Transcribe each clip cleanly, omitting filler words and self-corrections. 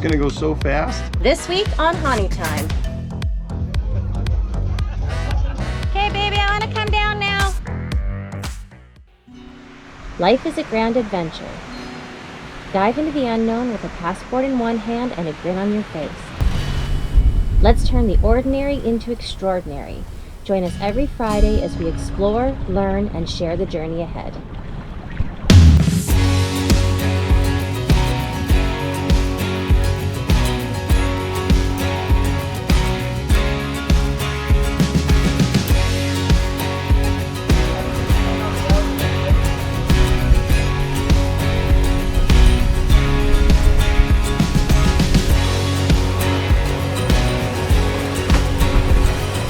gonna go so fast. This week on Honu Time. Okay, baby, I want to come down now. Life is a grand adventure. Dive into the unknown with a passport in one hand and a grin on your face. Let's turn the ordinary into extraordinary. Join us every Friday as we explore, learn, and share the journey ahead.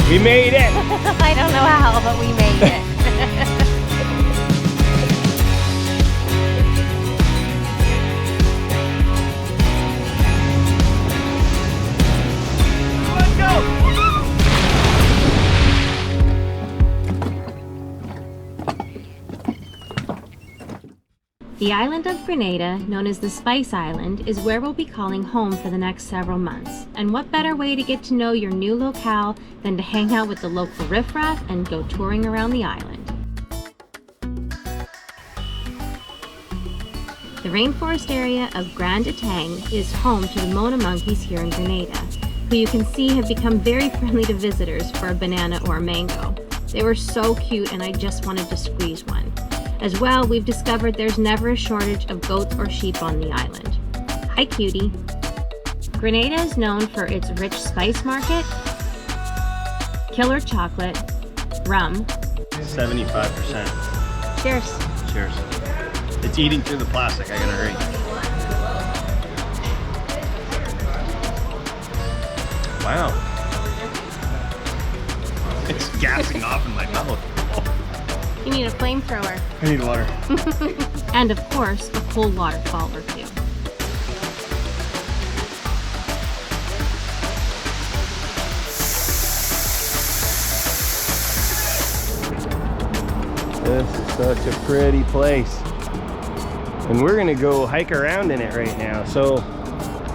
We made it! I don't know how, but we made it. Let's go! The island of Grenada, known as the Spice Island, is where we'll be calling home for the next several months. And what better way to get to know your new locale than to hang out with the local riffraff and go touring around the island. The rainforest area of Grand Etang is home to the Mona monkeys here in Grenada, who you can see have become very friendly to visitors for a banana or a mango. They were so cute and I just wanted to squeeze one. As well, we've discovered there's never a shortage of goats or sheep on the island. Hi, cutie. Grenada is known for its rich spice market, killer chocolate, rum. 75%. Cheers. Cheers. It's eating through the plastic. I gotta hurry. Wow. It's gassing off in my mouth. You need a flamethrower. I need water. And of course, a cold waterfall or two. This is such a pretty place. And we're gonna go hike around in it right now. So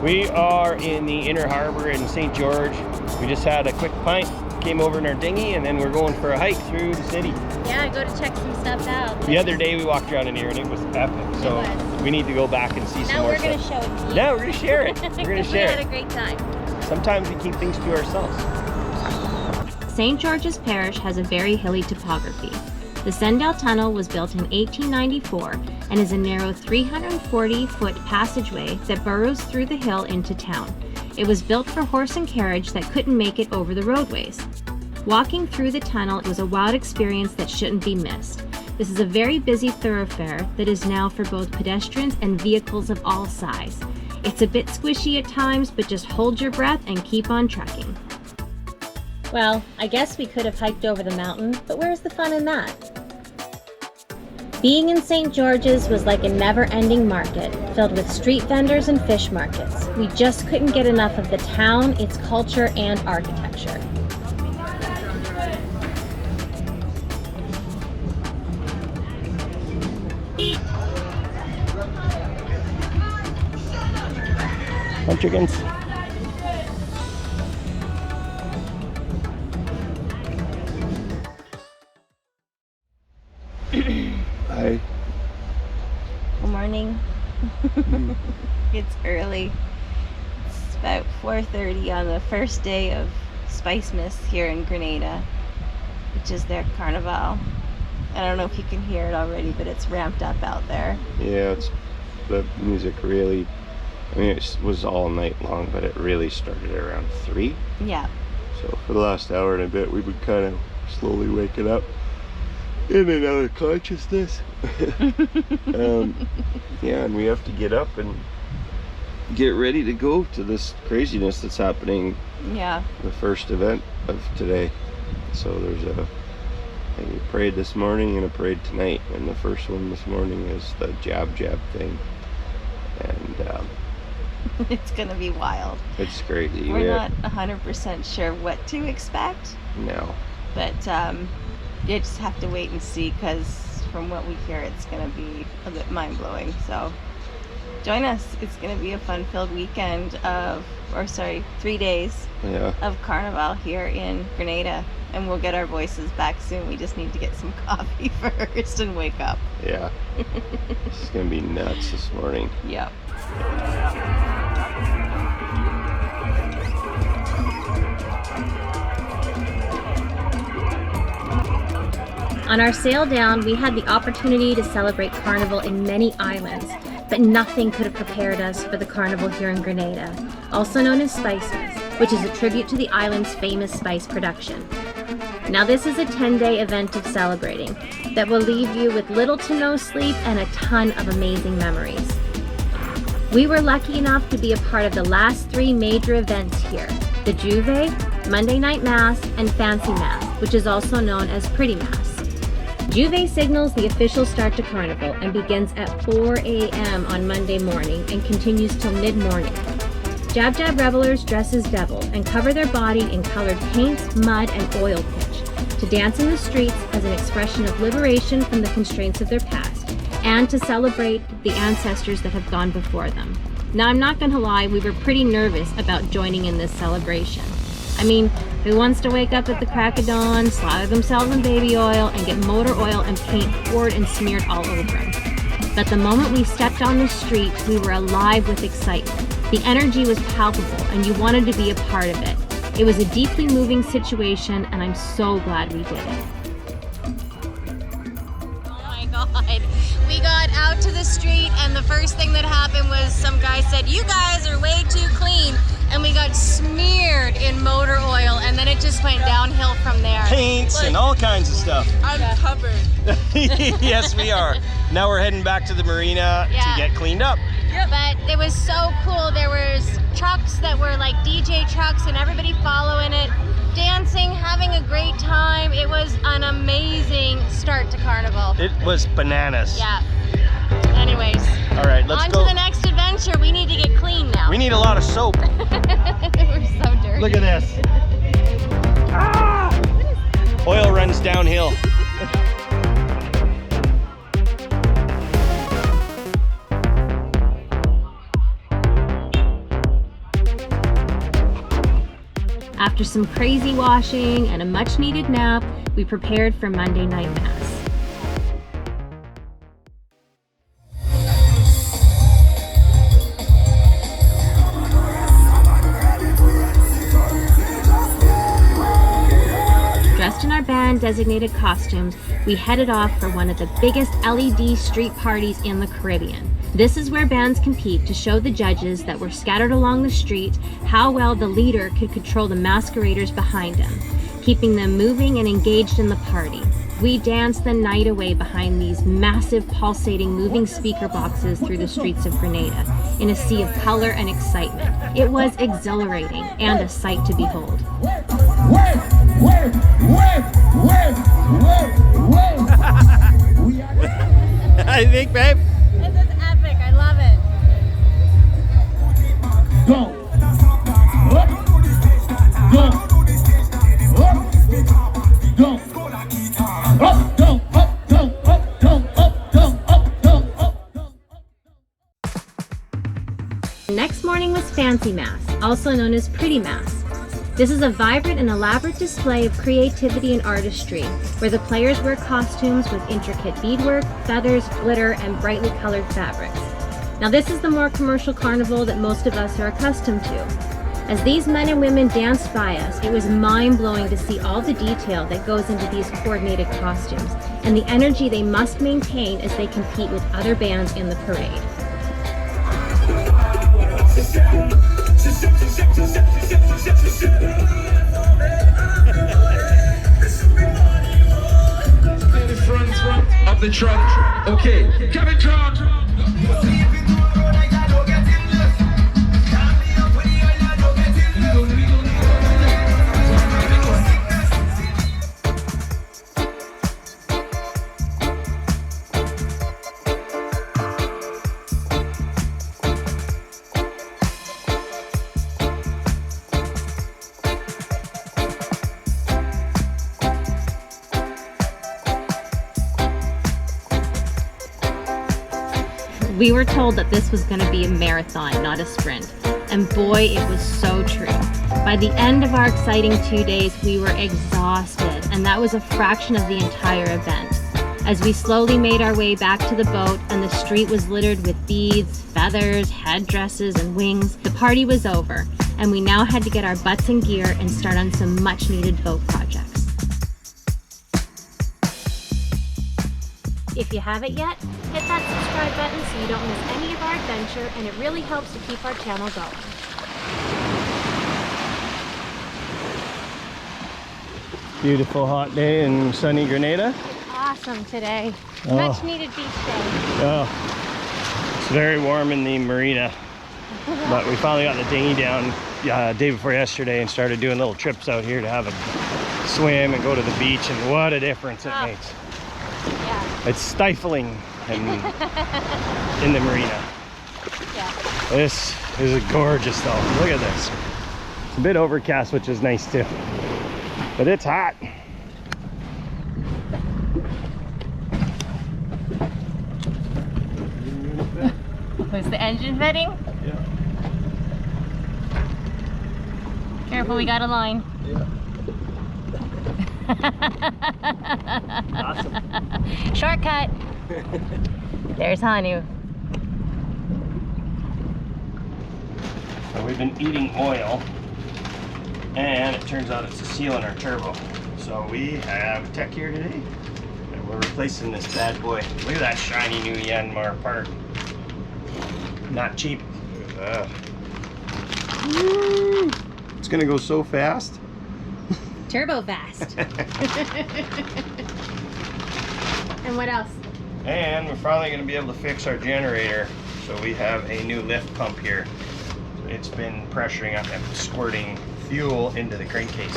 we are in the inner harbor in St. George. We just had a quick pint, came over in our dinghy, and then we're going for a hike through the city. Yeah, go to check some stuff out. The other day we walked around in here and it was epic. So we need to go back and see some more stuff. Now we're gonna show it to you. Yeah, we're gonna share it. We're gonna share We it. had a great time. Sometimes we keep things to ourselves. St. George's Parish has a very hilly topography. The Sendell Tunnel was built in 1894 and is a narrow 340-foot passageway that burrows through the hill into town. It was built for horse and carriage that couldn't make it over the roadways. Walking through the tunnel was a wild experience that shouldn't be missed. This is a very busy thoroughfare that is now for both pedestrians and vehicles of all size. It's a bit squishy at times, but just hold your breath and keep on trekking. Well, I guess we could have hiked over the mountain, but where's the fun in that? Being in St. George's was like a never-ending market, filled with street vendors and fish markets. We just couldn't get enough of the town, its culture, and architecture. Hi, chickens. Hi. Good morning. It's early. It's about 4:30 on the first day of Spicemas here in Grenada, which is their Carnival. I don't know if you can hear it already, but it's ramped up out there. Yeah, it's the music really, I mean, it was all night long, but it really started around 3. Yeah. So for the last hour and a bit, we've been kind of slowly waking up in and out of consciousness. Yeah, and we have to get up and get ready to go to this craziness that's happening. Yeah. The first event of today. So there's a parade this morning and a parade tonight, and the first one this morning is the jab thing, and It's gonna be wild. it's crazy. We're not 100% sure what to expect, No. but you just have to wait and see, because from what we hear, it's gonna be a bit mind-blowing. So join us. It's going to be a fun-filled weekend of, 3 days of Carnival here in Grenada. And we'll get our voices back soon. We just need to get some coffee first and wake up. Yeah. It's going to be nuts this morning. Yep. On our sail down, we had the opportunity to celebrate Carnival in many islands, but nothing could have prepared us for the Carnival here in Grenada, also known as Spicemas, which is a tribute to the island's famous spice production. Now this is a 10-day event of celebrating that will leave you with little to no sleep and a ton of amazing memories. We were lucky enough to be a part of the last 3 major events here, the Juve, Monday Night Mass, and Fancy Mass, which is also known as Pretty Mass. Juve signals the official start to Carnival and begins at 4 a.m. on Monday morning and continues till mid-morning. Jab Jab revelers dress as devil and cover their body in colored paint, mud, and oil pitch to dance in the streets as an expression of liberation from the constraints of their past and to celebrate the ancestors that have gone before them. Now, I'm not going to lie, we were pretty nervous about joining in this celebration. I mean, who wants to wake up at the crack of dawn, slather themselves in baby oil, and get motor oil and paint poured and smeared all over them? But the moment we stepped on the street, we were alive with excitement. The energy was palpable, and you wanted to be a part of it. It was a deeply moving situation, and I'm so glad we did it. Oh my God. We got out to the street, and the first thing that happened was some guy said, "You guys are way too clean." And we got smeared in motor oil, and then it just went downhill from there. Paints and all kinds of stuff. I'm covered. Yes, we are. Now we're heading back to the marina to get cleaned up. But it was so cool. There was trucks that were like DJ trucks and everybody following it, dancing, having a great time. It was an amazing start to Carnival. It was bananas. Yeah. Anyways. All right, let's go. On to the next adventure. We need to get clean now. We need a lot of soap. We're so dirty. Look at this. Ah! Oil runs downhill. After some crazy washing and a much needed nap, we prepared for Monday Night Mass. Dressed in our band designated costumes, we headed off for one of the biggest LED street parties in the Caribbean. This is where bands compete to show the judges that were scattered along the street how well the leader could control the masqueraders behind him, keeping them moving and engaged in the party. We danced the night away behind these massive, pulsating, moving speaker boxes through the streets of Grenada in a sea of color and excitement. It was exhilarating and a sight to behold. I think, babe. This is epic. I love it. Go. Up. Go. Up. Go. Up, go, up, go, up, go, up, go, up, go, up, go. Next morning was Fancy Mass, also known as Pretty Mass. This is a vibrant and elaborate display of creativity and artistry, where the players wear costumes with intricate beadwork, feathers, glitter, and brightly colored fabrics. Now this is the more commercial carnival that most of us are accustomed to. As these men and women danced by us, it was mind-blowing to see all the detail that goes into these coordinated costumes, and the energy they must maintain as they compete with other bands in the parade. Front of the truck. Okay, Kevin John. We were told that this was going to be a marathon, not a sprint. And boy, it was so true. By the end of our exciting 2 days, we were exhausted, and that was a fraction of the entire event. As we slowly made our way back to the boat and the street was littered with beads, feathers, headdresses, and wings, the party was over, and we now had to get our butts in gear and start on some much-needed boat projects. If you haven't yet, hit that subscribe button so you don't miss any of our adventure, and it really helps to keep our channel going. Beautiful hot day in sunny Grenada. Awesome today. Oh. Much needed beach day. Oh, it's very warm in the marina, but we finally got the dinghy down day before yesterday and started doing little trips out here to have a swim and go to the beach, and what a difference it makes. Yeah. It's stifling in the marina. Yeah. This is gorgeous though. Look at this. It's a bit overcast, which is nice too, but it's hot. Was the engine fitting? Yeah. Careful, we got a line. Yeah. Awesome. Shortcut. There's Honu. So we've been eating oil, and it turns out it's a seal in our turbo. So we have tech here today, and we're replacing this bad boy. Look at that shiny new Yanmar part. Not cheap. It's gonna go so fast. Turbo fast. And what else? And we're finally gonna be able to fix our generator. So we have a new lift pump here. It's been pressuring up and squirting fuel into the crankcase.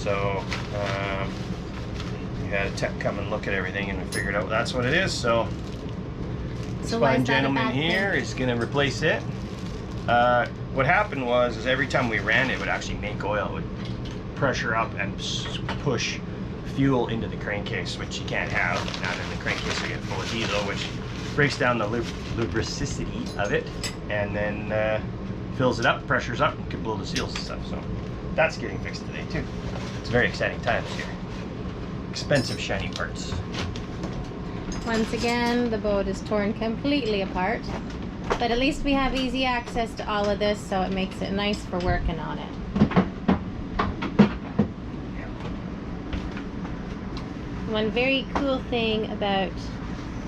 So we had a tech come and look at everything, and we figured out that's what it is. So this fine gentleman here is going to replace it. What happened was is every time we ran it would actually make oil. It would pressure up and push fuel into the crankcase, which you can't have. Now that the crankcase will get full of diesel, which breaks down the lubricity of it, and then fills it up, pressures up, and can blow the seals and stuff. So that's getting fixed today too. It's very exciting times here. Expensive shiny parts. Once again, the boat is torn completely apart, but at least we have easy access to all of this, so it makes it nice for working on it. One very cool thing about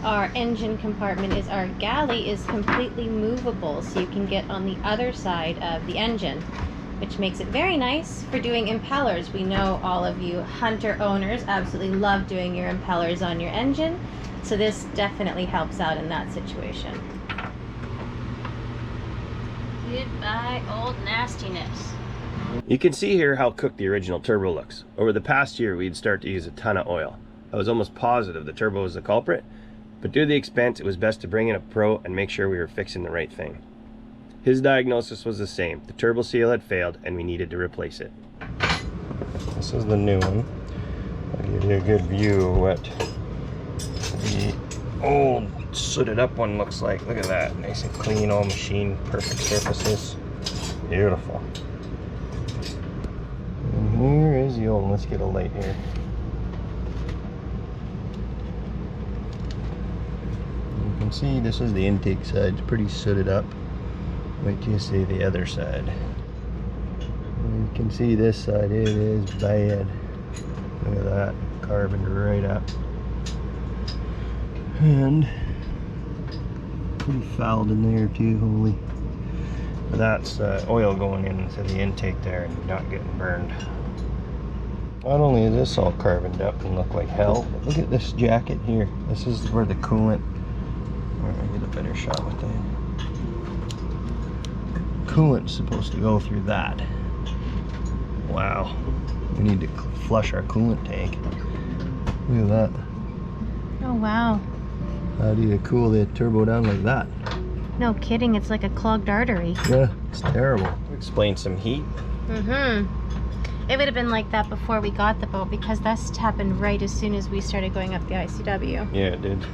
our engine compartment is our galley is completely movable, so you can get on the other side of the engine, which makes it very nice for doing impellers. We know all of you Hunter owners absolutely love doing your impellers on your engine, so this definitely helps out in that situation. Goodbye, old nastiness. You can see here how cooked the original turbo looks. Over the past year, we'd start to use a ton of oil. I was almost positive the turbo was the culprit, but due to the expense, it was best to bring in a pro and make sure we were fixing the right thing. His diagnosis was the same. The turbo seal had failed and we needed to replace it. This is the new one. I'll give you a good view of what the old sooted up one looks like. Look at that. Nice and clean, all machine, perfect surfaces. Beautiful. And here is the old one. Let's get a light here. You can see this is the intake side. It's pretty sooted up. Wait till you see the other side. You can see this side, it is bad. Look at that, carboned right up. And pretty fouled in there too, holy. But that's oil going into the intake there and not getting burned. Not only is this all carboned up and look like hell, but look at this jacket here. This is where the coolant, I'll get a better shot with that. Coolant's supposed to go through that. Wow. We need to flush our coolant tank. Look at that. Oh wow. How do you cool the turbo down like that? No kidding, it's like a clogged artery. Yeah, it's terrible. Explain some heat. It would have been like that before we got the boat, because this happened right as soon as we started going up the ICW. Yeah, it did.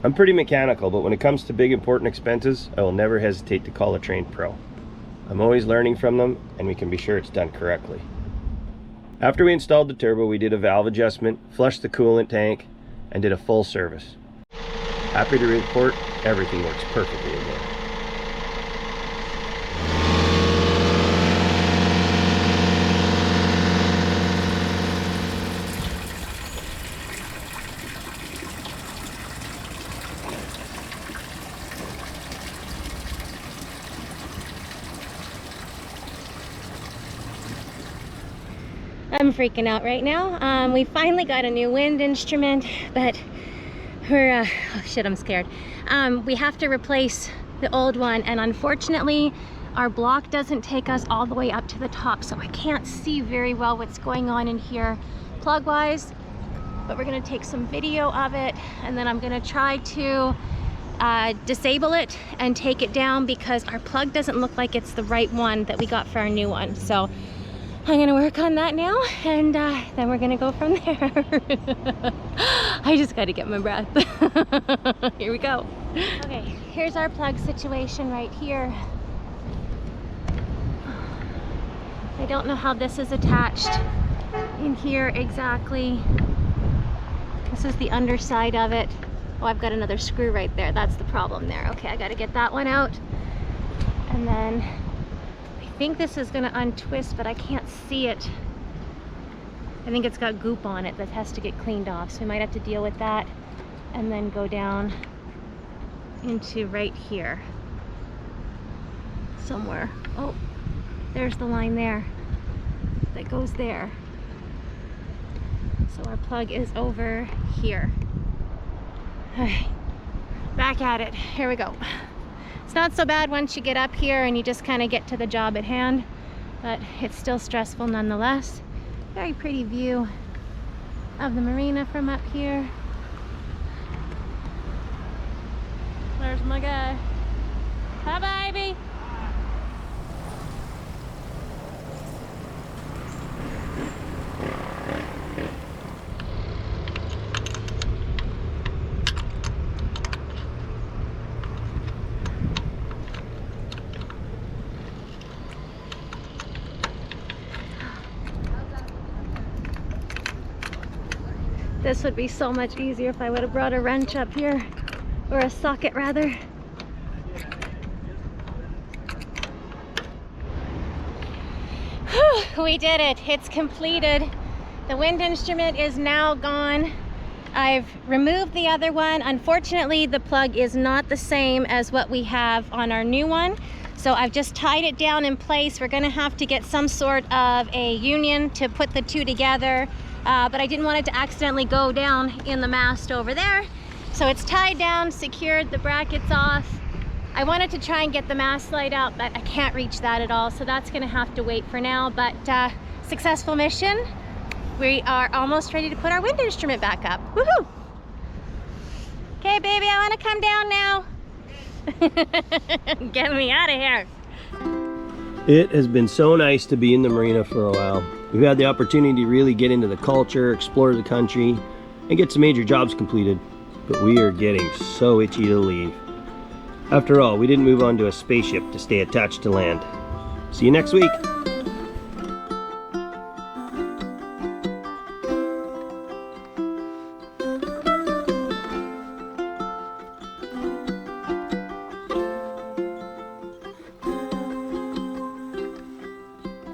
I'm pretty mechanical, but when it comes to big important expenses, I will never hesitate to call a trained pro. I'm always learning from them, and we can be sure it's done correctly. After we installed the turbo, we did a valve adjustment, flushed the coolant tank, and did a full service. Happy to report everything works perfectly again. I'm freaking out right now. We finally got a new wind instrument, but we're, oh shit, I'm scared. We have to replace the old one, and unfortunately, our block doesn't take us all the way up to the top, so I can't see very well what's going on in here plug-wise, but we're gonna take some video of it, and then I'm gonna try to disable it and take it down because our plug doesn't look like it's the right one that we got for our new one. So I'm gonna work on that now, and then we're gonna go from there. I just gotta get my breath. Here we go. Okay, here's our plug situation right here. I don't know how this is attached in here exactly. This is the underside of it. Oh, I've got another screw right there. That's the problem there. Okay, I gotta get that one out. And then I think this is gonna untwist, but I can't see it. I think it's got goop on it that has to get cleaned off, so we might have to deal with that and then go down into right here somewhere. Oh, there's the line there that goes there. So our plug is over here. Okay, back at it. Here we go. It's not so bad once you get up here and you just kind of get to the job at hand, but it's still stressful nonetheless. Very pretty view of the marina from up here. There's my guy. Hi, baby. This would be so much easier if I would have brought a wrench up here, or a socket rather. Whew, we did it. It's completed. The wind instrument is now gone. I've removed the other one. Unfortunately, the plug is not the same as what we have on our new one. So I've just tied it down in place. We're gonna have to get some sort of a union to put the two together. But I didn't want it to accidentally go down in the mast over there. So it's tied down, secured, the brackets off. I wanted to try and get the mast light out, but I can't reach that at all. So that's gonna have to wait for now, but successful mission. We are almost ready to put our wind instrument back up. Woohoo! Okay, baby, I wanna come down now. Get me out of here. It has been so nice to be in the marina for a while. We've had the opportunity to really get into the culture, explore the country, and get some major jobs completed, but we are getting so itchy to leave. After all, we didn't move on to a spaceship to stay attached to land. See you next week.